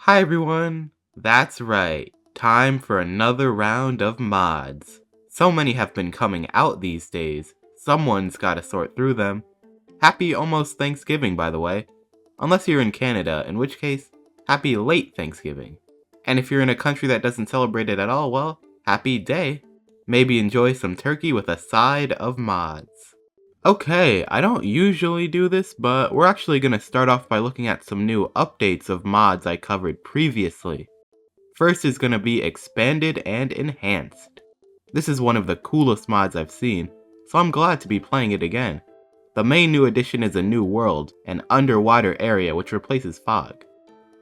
Hi everyone! That's right, time for another round of mods. So many have been coming out these days, someone's gotta sort through them. Happy almost Thanksgiving, by the way. Unless you're in Canada, in which case, happy late Thanksgiving. And if you're in a country that doesn't celebrate it at all, well, happy day. Maybe enjoy some turkey with a side of mods. Okay, I don't usually do this, but we're actually going to start off by looking at some new updates of mods I covered previously. First is going to be Expanded and Enhanced. This is one of the coolest mods I've seen, so I'm glad to be playing it again. The main new addition is a new world, an underwater area which replaces fog.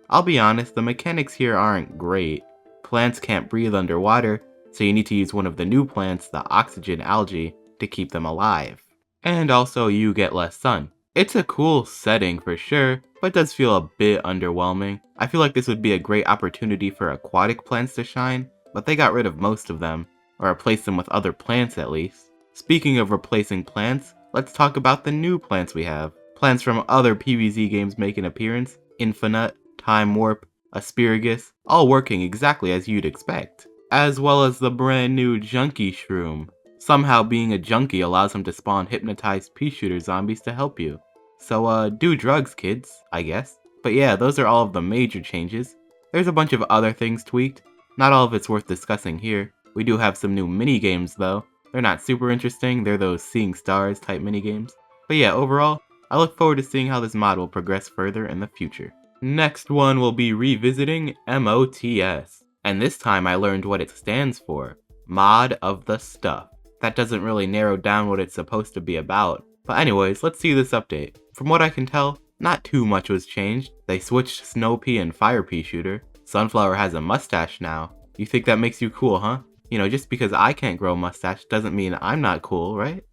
I'll be honest, the mechanics here aren't great. Plants can't breathe underwater, so you need to use one of the new plants, the oxygen algae, to keep them alive. And also you get less sun. It's a cool setting for sure, but does feel a bit underwhelming. I feel like this would be a great opportunity for aquatic plants to shine, but they got rid of most of them, or replaced them with other plants at least. Speaking of replacing plants, let's talk about the new plants we have. Plants from other PvZ games make an appearance: Infinite, Time Warp, Asparagus, all working exactly as you'd expect. As well as the brand new Junkie Shroom. Somehow being a junkie allows him to spawn hypnotized pea shooter zombies to help you. So do drugs, kids, I guess. But yeah, those are all of the major changes. There's a bunch of other things tweaked. Not all of it's worth discussing here. We do have some new minigames though. They're not super interesting, they're those seeing stars type minigames. But yeah, overall, I look forward to seeing how this mod will progress further in the future. Next one will be revisiting MOTS. And this time I learned what it stands for. Mod of the Stuff. That doesn't really narrow down what it's supposed to be about. But anyways, let's see this update. From what I can tell, not too much was changed. They switched Snow Pea and Fire Pea Shooter. Sunflower has a mustache now. You think that makes you cool, huh? You know, just because I can't grow a mustache doesn't mean I'm not cool, right?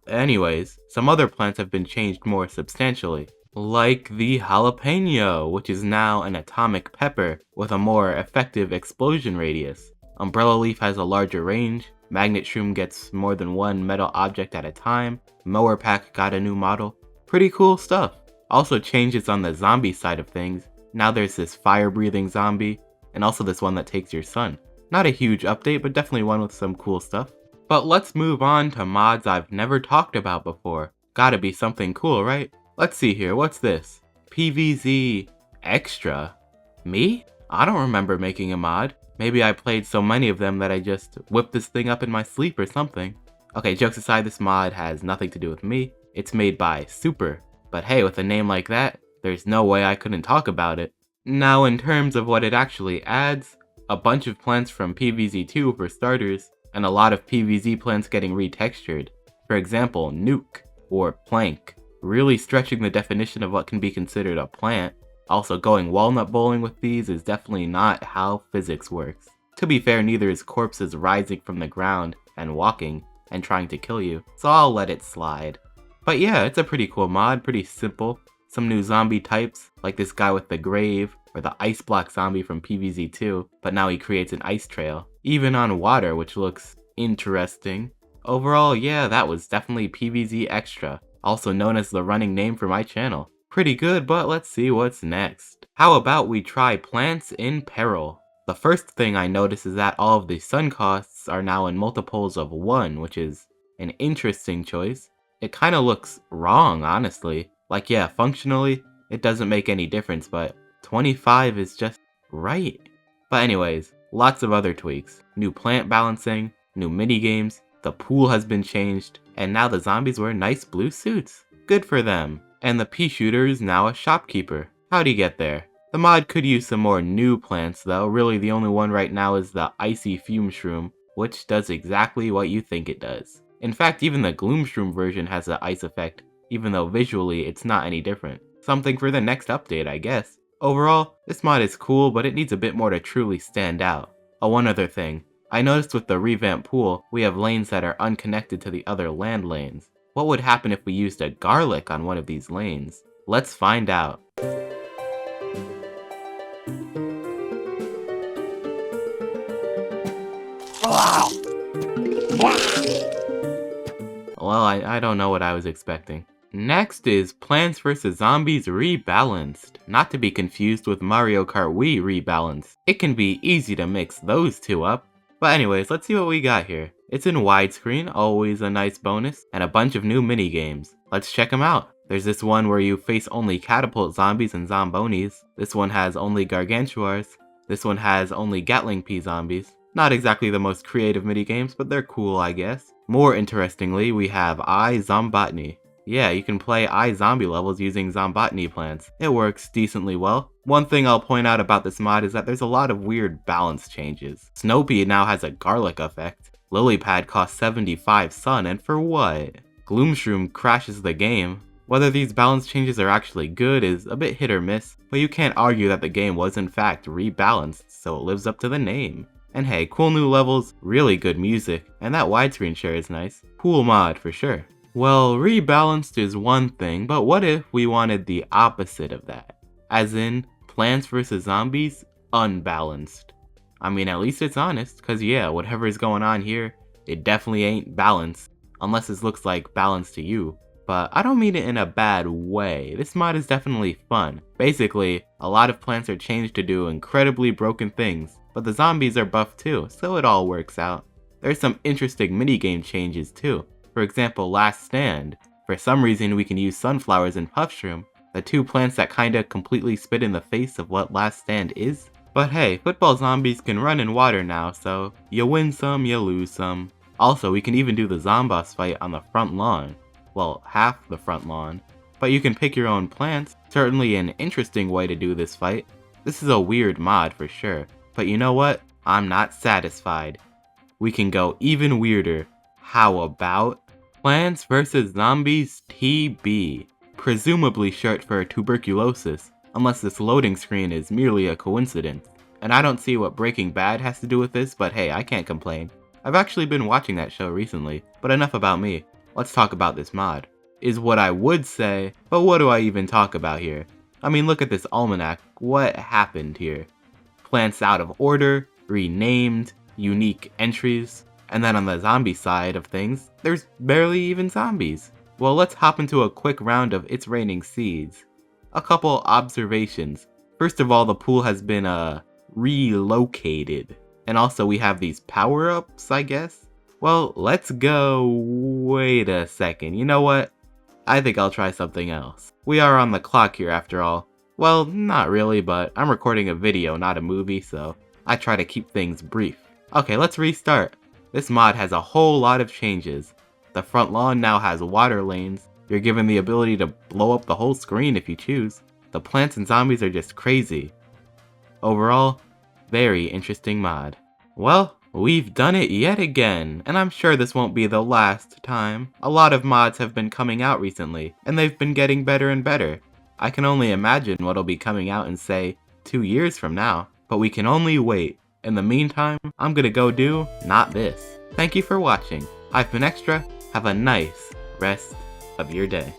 Anyways, some other plants have been changed more substantially. Like the jalapeno, which is now an atomic pepper with a more effective explosion radius. Umbrella Leaf has a larger range. Magnet Shroom gets more than one metal object at a time. Mower Pack got a new model. Pretty cool stuff. Also changes on the zombie side of things. Now there's this fire-breathing zombie, and also this one that takes your sun. Not a huge update, but definitely one with some cool stuff. But let's move on to mods I've never talked about before. Gotta be something cool, right? Let's see here, what's this? PvZ Extra? Me? I don't remember making a mod. Maybe I played so many of them that I just whipped this thing up in my sleep or something. Okay, jokes aside, this mod has nothing to do with me. It's made by Super. But hey, with a name like that, there's no way I couldn't talk about it. Now in terms of what it actually adds, a bunch of plants from PvZ2 for starters, and a lot of PvZ plants getting retextured. For example, Nuke, or Plank, really stretching the definition of what can be considered a plant. Also, going walnut bowling with these is definitely not how physics works. To be fair, neither is corpses rising from the ground and walking and trying to kill you, so I'll let it slide. But yeah, it's a pretty cool mod, pretty simple. Some new zombie types, like this guy with the grave, or the ice block zombie from PvZ2, but now he creates an ice trail. Even on water, which looks interesting. Overall, yeah, that was definitely PvZ Extra, also known as the running name for my channel. Pretty good, but let's see what's next. How about we try plants in Peril? The first thing I notice is that all of the sun costs are now in multiples of 1, which is an interesting choice. It kinda looks wrong, honestly. Like yeah, functionally, it doesn't make any difference, but 25 is just right. But anyways, lots of other tweaks. New plant balancing, new minigames, the pool has been changed, and now the zombies wear nice blue suits. Good for them. And the pea shooter is now a shopkeeper. How'd he get there? The mod could use some more new plants though. Really the only one right now is the Icy Fume Shroom, which does exactly what you think it does. In fact, even the Gloom Shroom version has the ice effect, even though visually it's not any different. Something for the next update, I guess. Overall, this mod is cool, but it needs a bit more to truly stand out. Oh, one other thing. I noticed with the revamped pool, we have lanes that are unconnected to the other land lanes. What would happen if we used a garlic on one of these lanes? Let's find out. Well, I don't know what I was expecting. Next is Plants vs. Zombies Rebalanced, not to be confused with Mario Kart Wii Rebalanced. It can be easy to mix those two up. But anyways, let's see what we got here. It's in widescreen, always a nice bonus, and a bunch of new minigames. Let's check them out. There's this one where you face only catapult zombies and zombonis. This one has only gargantuars. This one has only Gatling Pea zombies. Not exactly the most creative minigames, but they're cool, I guess. More interestingly, we have iZombotany. Yeah, you can play iZombie levels using Zombotany plants. It works decently well. One thing I'll point out about this mod is that there's a lot of weird balance changes. Snowpea now has a garlic effect. Lilypad costs 75 sun, and for what? Gloomshroom crashes the game. Whether these balance changes are actually good is a bit hit or miss, but you can't argue that the game was in fact rebalanced, so it lives up to the name. And hey, cool new levels, really good music, and that widescreen share is nice. Cool mod for sure. Well, rebalanced is one thing, but what if we wanted the opposite of that? As in, Plants vs. Zombies unbalanced. I mean, at least it's honest, cause yeah, whatever is going on here, it definitely ain't balanced, unless it looks like balance to you. But I don't mean it in a bad way. This mod is definitely fun. Basically, a lot of plants are changed to do incredibly broken things, but the zombies are buffed too, so it all works out. There's some interesting minigame changes too. For example, Last Stand. For some reason we can use sunflowers and puffshroom, the two plants that kinda completely spit in the face of what Last Stand is. But hey, football zombies can run in water now, so you win some, you lose some. Also, we can even do the Zomboss fight on the front lawn. Well, half the front lawn. But you can pick your own plants. Certainly an interesting way to do this fight. This is a weird mod for sure. But you know what? I'm not satisfied. We can go even weirder. How about Plants vs. Zombies TB? Presumably short for tuberculosis, unless this loading screen is merely a coincidence. And I don't see what Breaking Bad has to do with this, but hey, I can't complain. I've actually been watching that show recently, but enough about me. Let's talk about this mod. Is what I would say, but what do I even talk about here? I mean, look at this almanac. What happened here? Plants out of order, renamed, unique entries, and then on the zombie side of things, there's barely even zombies. Well, let's hop into a quick round of It's Raining Seeds. A couple observations. First of all, the pool has been relocated. And also we have these power-ups, I guess? Well, let's go. Wait a second, you know what? I think I'll try something else. We are on the clock here after all. Well, not really, but I'm recording a video, not a movie, so I try to keep things brief. Okay, let's restart. This mod has a whole lot of changes. The front lawn now has water lanes. You're given the ability to blow up the whole screen if you choose. The plants and zombies are just crazy. Overall, very interesting mod. Well, we've done it yet again, and I'm sure this won't be the last time. A lot of mods have been coming out recently, and they've been getting better and better. I can only imagine what'll be coming out in, say, 2 years from now, but we can only wait. In the meantime, I'm gonna go do not this. Thank you for watching. I've been Extra. Have a nice rest of your day.